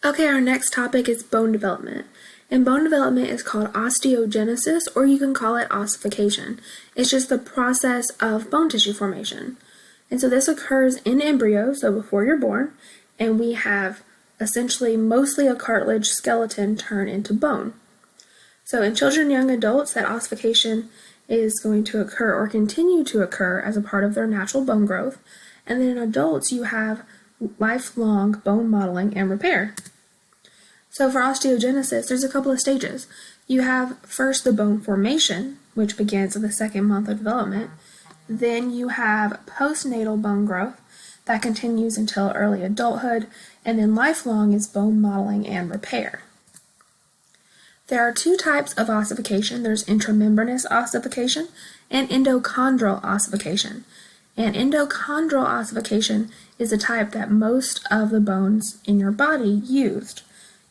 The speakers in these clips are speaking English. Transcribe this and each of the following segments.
Okay, our next topic is bone development. And bone development is called osteogenesis, or you can call it ossification. It's just the process of bone tissue formation. And so this occurs in embryo, so before you're born, and we have essentially mostly a cartilage skeleton turn into bone. So in children and young adults, that ossification is going to occur or continue to occur as a part of their natural bone growth. And then in adults, you have lifelong bone modeling and repair. So for osteogenesis, there's a couple of stages. You have first the bone formation, which begins in the second month of development. Then you have postnatal bone growth that continues until early adulthood, and then lifelong is bone modeling and repair. There are two types of ossification. There's intramembranous ossification and endochondral ossification. And endochondral ossification is the type that most of the bones in your body used.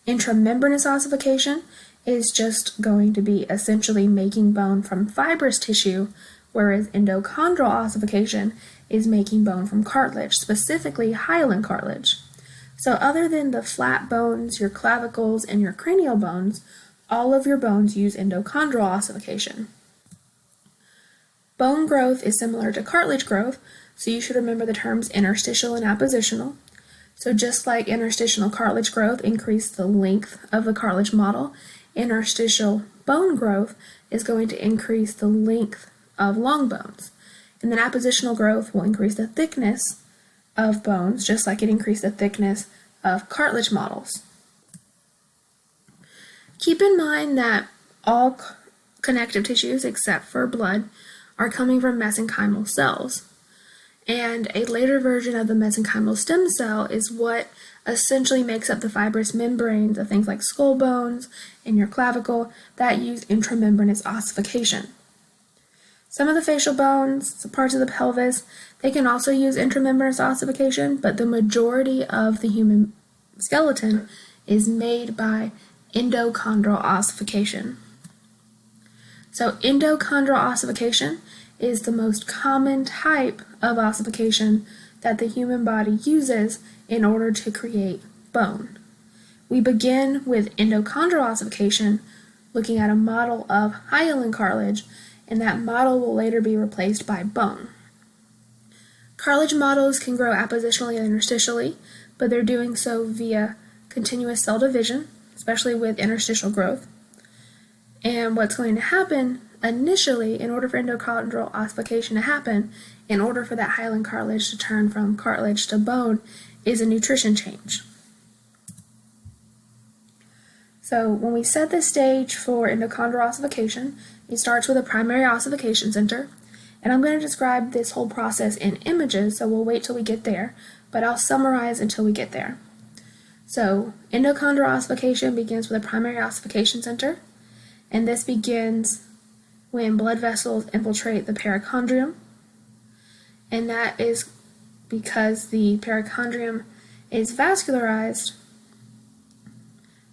Intramembranous ossification is just going to be essentially making bone from fibrous tissue, whereas endochondral ossification is making bone from cartilage, specifically hyaline cartilage. So other than the flat bones, your clavicles, and your cranial bones, all of your bones use endochondral ossification. Bone growth is similar to cartilage growth, so you should remember the terms interstitial and appositional. So just like interstitial cartilage growth increased the length of the cartilage model, interstitial bone growth is going to increase the length of long bones. And then appositional growth will increase the thickness of bones, just like it increased the thickness of cartilage models. Keep in mind that all connective tissues, except for blood, are coming from mesenchymal cells. And a later version of the mesenchymal stem cell is what essentially makes up the fibrous membranes of things like skull bones and your clavicle that use intramembranous ossification. Some of the facial bones, parts of the pelvis, they can also use intramembranous ossification, but the majority of the human skeleton is made by endochondral ossification. So endochondral ossification is the most common type of ossification that the human body uses in order to create bone. We begin with endochondral ossification, looking at a model of hyaline cartilage, and that model will later be replaced by bone. Cartilage models can grow appositionally and interstitially, but they're doing so via continuous cell division, especially with interstitial growth. And what's going to happen initially, in order for endochondral ossification to happen, in order for that hyaline cartilage to turn from cartilage to bone, is a nutrition change. So when we set the stage for endochondral ossification, it starts with a primary ossification center, and I'm going to describe this whole process in images, so we'll wait till we get there, but I'll summarize until we get there. So endochondral ossification begins with a primary ossification center, and this begins when blood vessels infiltrate the perichondrium, and that is because the perichondrium is vascularized.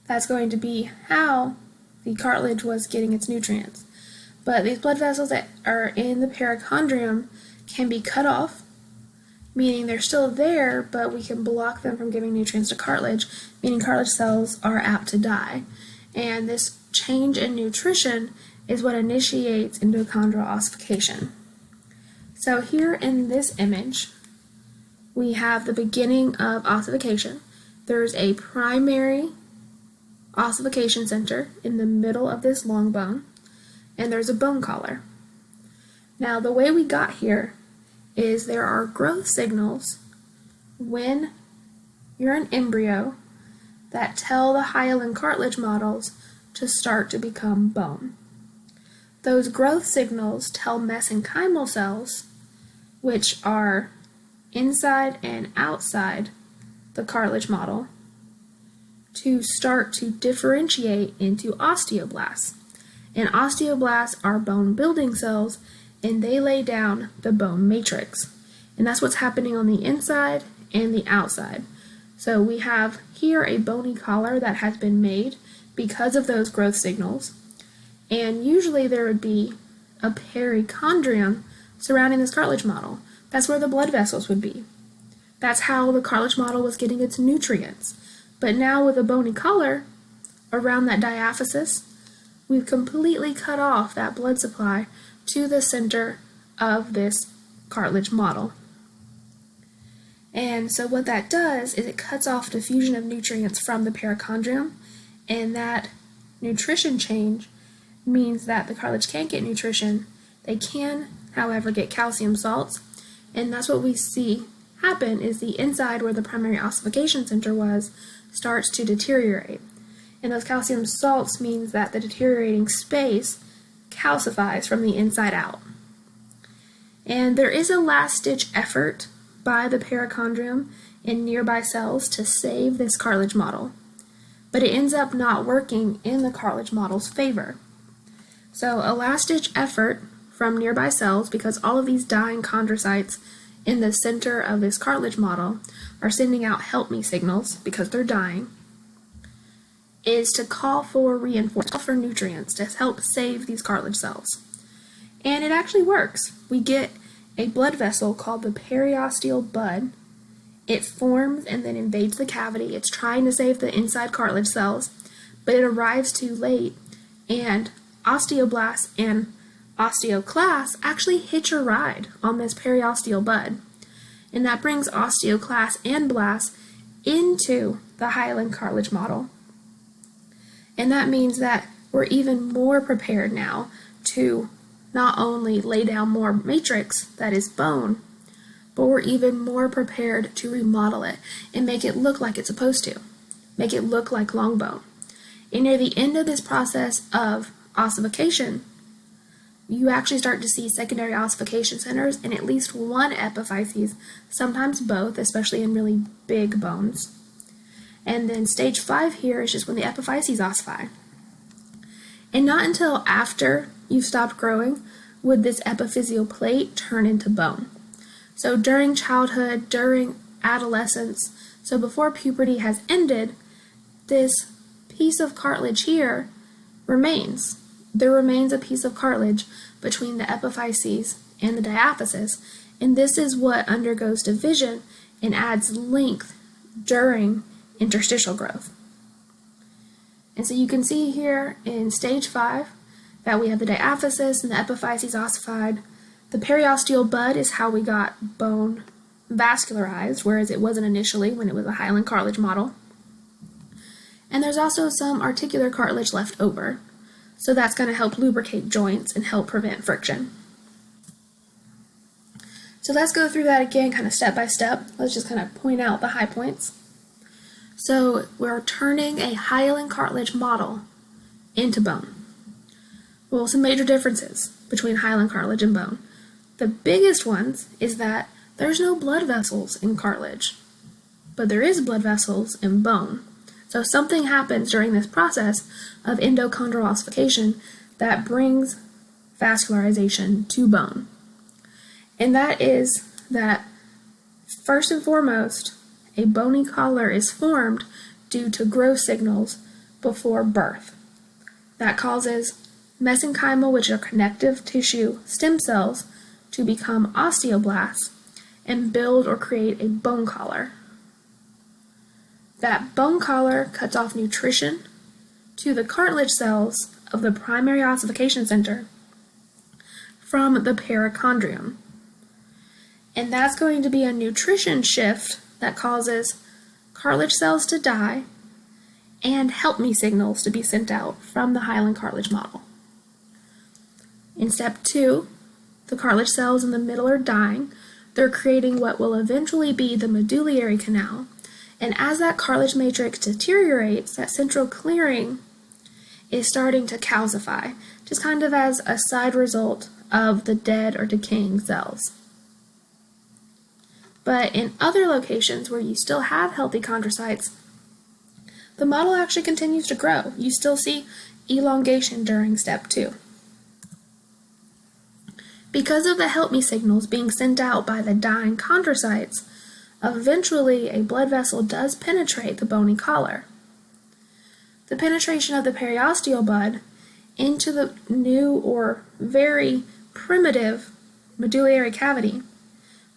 That's going to be how the cartilage was getting its nutrients. But these blood vessels that are in the perichondrium can be cut off, meaning they're still there, but we can block them from giving nutrients to cartilage, meaning cartilage cells are apt to die. And this change in nutrition is what initiates endochondral ossification. So here in this image, we have the beginning of ossification. There's a primary ossification center in the middle of this long bone, and there's a bone collar. Now the way we got here is there are growth signals when you're an embryo that tell the hyaline cartilage models to start to become bone. Those growth signals tell mesenchymal cells, which are inside and outside the cartilage model, to start to differentiate into osteoblasts. And osteoblasts are bone building cells, and they lay down the bone matrix. And that's what's happening on the inside and the outside. So we have here a bony collar that has been made because of those growth signals. And usually there would be a perichondrium surrounding this cartilage model. That's where the blood vessels would be. That's how the cartilage model was getting its nutrients. But now with a bony collar around that diaphysis, we've completely cut off that blood supply to the center of this cartilage model. And so what that does is it cuts off diffusion of nutrients from the perichondrium, and that nutrition change means that the cartilage can't get nutrition. They can, however, get calcium salts, and that's what we see happen is the inside where the primary ossification center was starts to deteriorate. And those calcium salts means that the deteriorating space calcifies from the inside out. And there is a last-ditch effort by the perichondrium and nearby cells to save this cartilage model, but it ends up not working in the cartilage model's favor. So a last-ditch effort from nearby cells, because all of these dying chondrocytes in the center of this cartilage model are sending out help me signals because they're dying, is to call for reinforcement for nutrients to help save these cartilage cells. And it actually works. We get a blood vessel called the periosteal bud. It forms and then invades the cavity. It's trying to save the inside cartilage cells, but it arrives too late, and osteoblasts and osteoclasts actually hitch a ride on this periosteal bud, and that brings osteoclasts and blasts into the hyaline cartilage model. And that means that we're even more prepared now to not only lay down more matrix, that is bone, but we're even more prepared to remodel it and make it look like it's supposed to, make it look like long bone. And near the end of this process of ossification, you actually start to see secondary ossification centers in at least one epiphyses, sometimes both, especially in really big bones. And then stage 5 here is just when the epiphyses ossify. And not until after you've stopped growing would this epiphyseal plate turn into bone. So during childhood, during adolescence, so before puberty has ended, this piece of cartilage here remains. There remains a piece of cartilage between the epiphyses and the diaphysis, and this is what undergoes division and adds length during interstitial growth. And so you can see here in stage 5 that we have the diaphysis and the epiphyses ossified. The periosteal bud is how we got bone vascularized, whereas it wasn't initially when it was a hyaline cartilage model. And there's also some articular cartilage left over, so that's going to help lubricate joints and help prevent friction. So let's go through that again kind of step by step. Let's just kind of point out the high points. So we're turning a hyaline cartilage model into bone. Well, some major differences between hyaline cartilage and bone. The biggest ones is that there's no blood vessels in cartilage, but there is blood vessels in bone. So something happens during this process of endochondral ossification that brings vascularization to bone. And that is that, first and foremost, a bony collar is formed due to growth signals before birth. That causes mesenchymal, which are connective tissue stem cells, to become osteoblasts and build or create a bone collar. That bone collar cuts off nutrition to the cartilage cells of the primary ossification center from the perichondrium. And that's going to be a nutrition shift that causes cartilage cells to die and help me signals to be sent out from the hyaline cartilage model. In step 2, the cartilage cells in the middle are dying. They're creating what will eventually be the medullary canal. And as that cartilage matrix deteriorates, that central clearing is starting to calcify, just kind of as a side result of the dead or decaying cells. But in other locations where you still have healthy chondrocytes, the model actually continues to grow. You still see elongation during step 2. Because of the help me signals being sent out by the dying chondrocytes, eventually a blood vessel does penetrate the bony collar. The penetration of the periosteal bud into the new or very primitive medullary cavity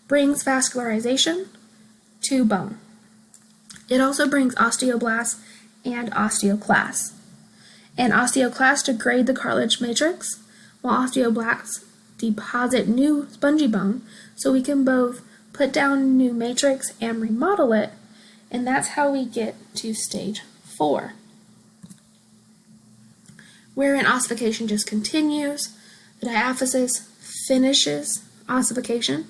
brings vascularization to bone. It also brings osteoblasts and osteoclasts. And osteoclasts degrade the cartilage matrix, while osteoblasts deposit new spongy bone, so we can both put down new matrix and remodel it, and that's how we get to stage 4. Wherein ossification just continues, the diaphysis finishes ossification.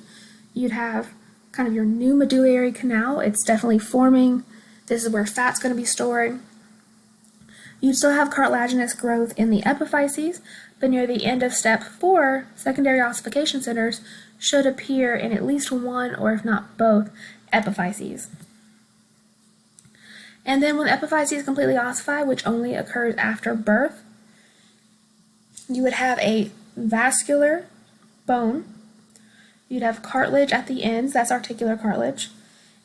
You'd have kind of your new medullary canal. It's definitely forming. This is where fat's going to be stored. You'd still have cartilaginous growth in the epiphyses, but near the end of step 4, secondary ossification centers should appear in at least one, or if not both, epiphyses. And then when epiphyses completely ossify, which only occurs after birth, you would have a vascular bone. You'd have cartilage at the ends, that's articular cartilage.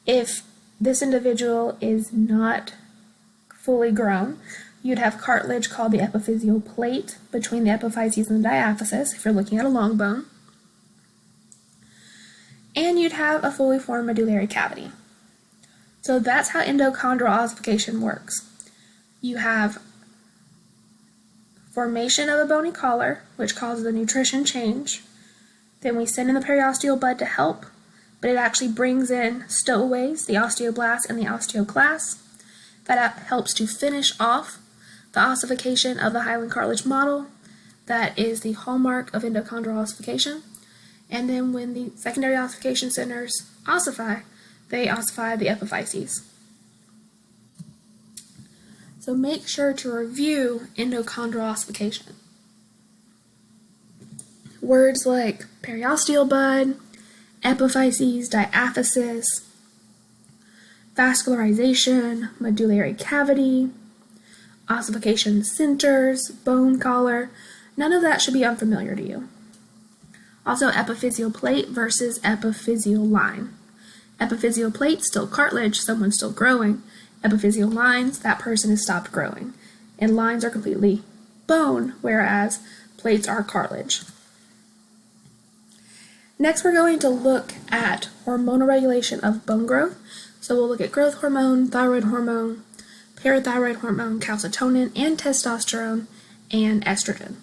If this individual is not fully grown, you'd have cartilage called the epiphyseal plate between the epiphyses and the diaphysis, if you're looking at a long bone. And you'd have a fully formed medullary cavity. So that's how endochondral ossification works. You have formation of a bony collar, which causes a nutrition change. Then we send in the periosteal bud to help, but it actually brings in stowaways, the osteoblasts and the osteoclasts. That helps to finish off the ossification of the hyaline cartilage model. That is the hallmark of endochondral ossification. And then when the secondary ossification centers ossify, they ossify the epiphyses. So make sure to review endochondral ossification. Words like periosteal bud, epiphyses, diaphysis, vascularization, medullary cavity, ossification centers, bone collar, none of that should be unfamiliar to you. Also, epiphyseal plate versus epiphyseal line. Epiphyseal plate, still cartilage, someone's still growing. Epiphyseal lines, that person has stopped growing. And lines are completely bone, whereas plates are cartilage. Next, we're going to look at hormonal regulation of bone growth. So we'll look at growth hormone, thyroid hormone, parathyroid hormone, calcitonin, and testosterone, and estrogen.